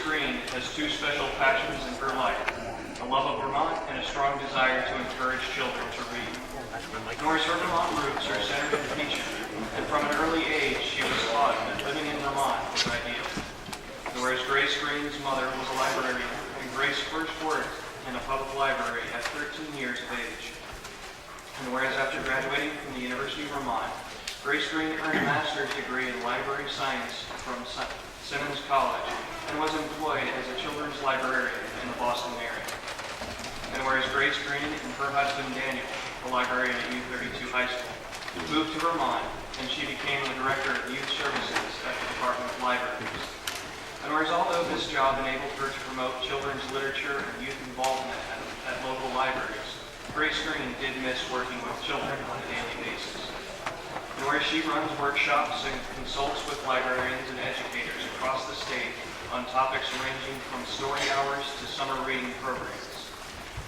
Greene has two special passions in her life, a love of Vermont and a strong desire to encourage children to read. Nora's Vermont roots are centered in teaching, and from an early age she was taught that living in Vermont was ideal. Nora's Grace Greene's mother was a librarian, and Grace first worked in a public library at 13 years of age. And whereas after graduating from the University of Vermont, Grace Greene earned a master's degree in library science from Simmons College and was employed as a children's librarian in the Boston area. And whereas Grace Greene and her husband Daniel, a librarian at U32 High School, moved to Vermont, and she became the director of youth services at the Department of Libraries. And whereas although this job enabled her to promote children's literature and youth involvement at local libraries, Grace Greene did miss working with children on a daily basis. And whereas she runs workshops and consults with librarians and educators across the state on topics ranging from story hours to summer reading programs.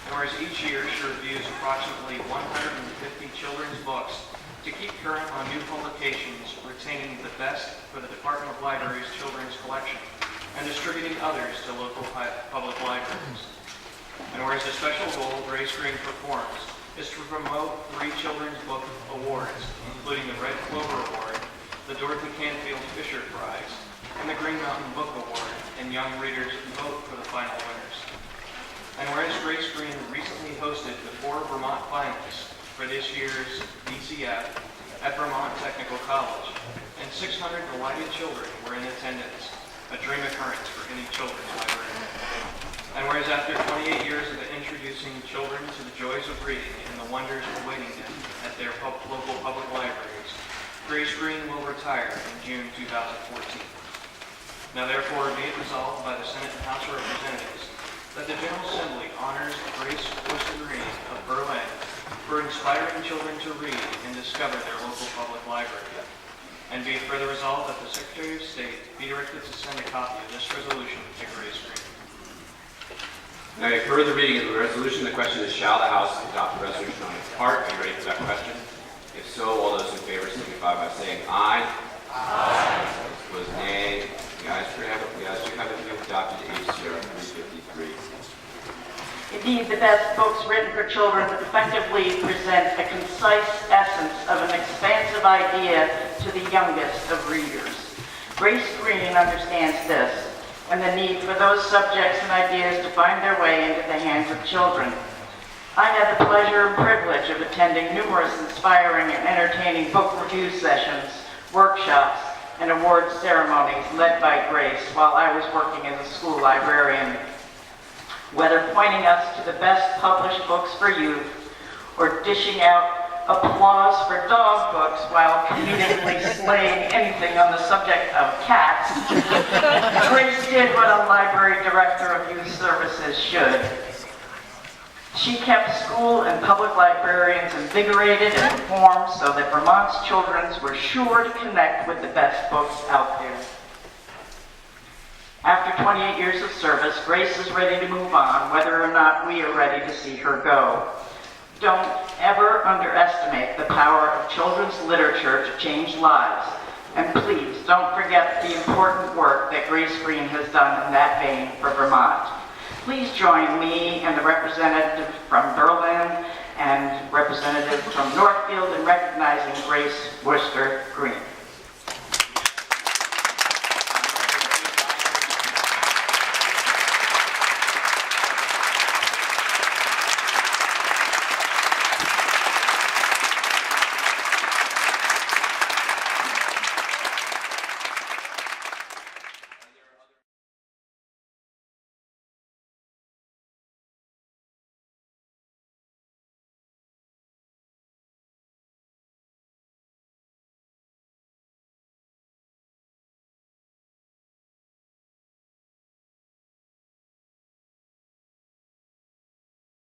And whereas each year she reviews approximately 150 children's books to keep current on new publications, retaining the best for the Department of Libraries' children's collection, and distributing others to local public libraries. And whereas the special role Grace Greene performs is to promote 3 children's book awards, including the Red Clover Award, the Dorothy Canfield Fisher Prize, and the Green Mountain Book Award, and young readers vote for the final winners. And whereas Grace Greene recently hosted the 4 Vermont finalists for this year's DCF at Vermont Technical College, and 600 delighted children were in attendance, a dream occurrence for any children's librarian. And whereas after 28 years of introducing children to the joys of reading and the wonders awaiting them at their local public libraries, Grace Greene will retire in June 2014. Now therefore be it resolved by the Senate and House of Representatives that the General Assembly honors Grace Greene of Berlin for inspiring children to read and discover their local public library. And be it further resolved that the Secretary of State be directed to send a copy of this resolution to Grace Greene. Now, you've heard the reading of the resolution. The question is, shall the House adopt the resolution on its part? Are you ready for that question? If so, all those in favor signify by saying aye. Aye. Those opposed, nay. The ayes do have it. You have adopted HCR 353. Indeed, the best books written for children effectively present a concise essence of an expansive idea to the youngest of readers. Grace Greene understands this, and the need for those subjects and ideas to find their way into the hands of children. I had the pleasure and privilege of attending numerous inspiring and entertaining book review sessions, workshops, and award ceremonies led by Grace while I was working as a school librarian. Whether pointing us to the best published books for youth or dishing out applause for dog books while comedically slaying anything on the subject of cats, Grace did what a library director of youth services should. She kept school and public librarians invigorated and informed so that Vermont's children were sure to connect with the best books out there. After 28 years of service, Grace is ready to move on, whether or not we are ready to see her go. Don't ever underestimate the power of children's literature to change lives. And please don't forget the important work that Grace Greene has done in that vein for Vermont. Please join me and the representative from Berlin and representative from Northfield in recognizing Grace Worcester Greene.